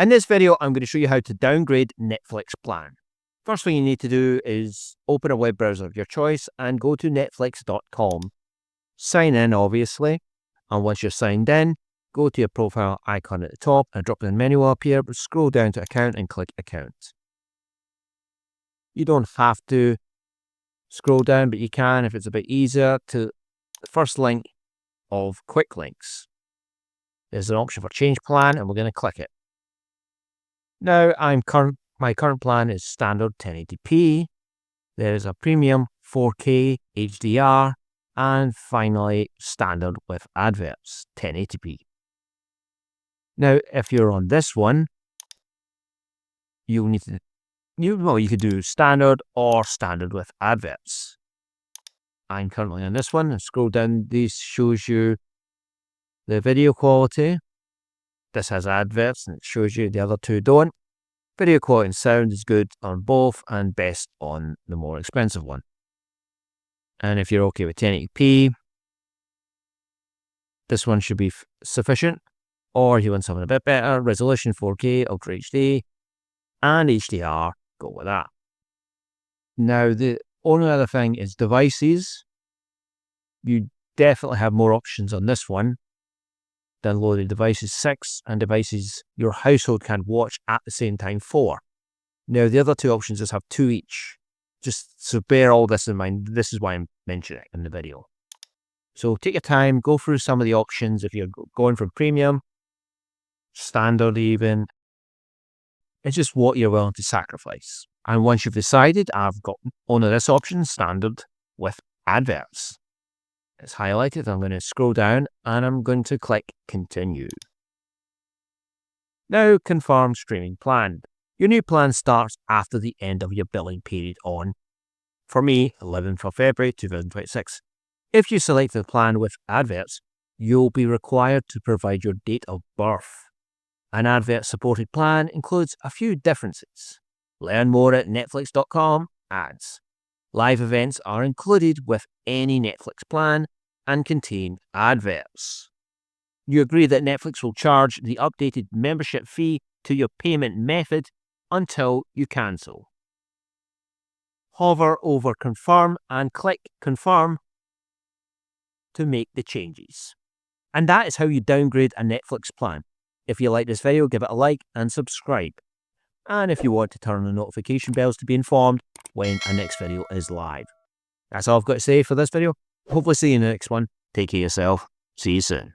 In this video, I'm going to show you how to downgrade Netflix plan. First thing you need to do is open a web browser of your choice and go to netflix.com. Sign in, obviously. And once you're signed in, go to your profile icon at the top and a drop-down menu will appear, but scroll down to account and click account. You don't have to scroll down, but you can if it's a bit easier to the first link of quick links. There's an option for change plan and we're going to click it. Now my current plan is standard 1080p. There's a premium 4K HDR and finally standard with adverts 1080p. Now if you're on this one, you could do standard or standard with adverts. I'm currently on this one. Scroll down, this shows you the video quality. This has adverts and it shows you the other two don't. Video quality and sound is good on both and best on the more expensive one. And if you're okay with 1080p, this one should be sufficient. Or you want something a bit better, resolution 4K, Ultra HD, and HDR, go with that. Now the only other thing is devices. You definitely have more options on this one than loaded devices 6 and devices your household can watch at the same time 4. Now the other two options just have 2 each. Just so bear all this in mind. This is why I'm mentioning it in the video. So take your time, go through some of the options. If you're going from premium, standard even, it's just what you're willing to sacrifice. And once you've decided, I've got only this option, standard with adverts. It's highlighted. I'm going to scroll down and I'm going to click continue. Now confirm streaming plan. Your new plan starts after the end of your billing period on, for me, 11th of February 2026. If you select the plan with adverts, you'll be required to provide your date of birth. An advert supported plan includes a few differences. Learn more at netflix.com ads. Live events are included with any Netflix plan and contain adverts. You agree that Netflix will charge the updated membership fee to your payment method until you cancel. Hover over confirm and click confirm to make the changes. And that is how you downgrade a Netflix plan. If you like this video, give it a like and subscribe. And if you want to turn on the notification bells to be informed when our next video is live. That's all I've got to say for this video. Hopefully see you in the next one. Take care of yourself. See you soon.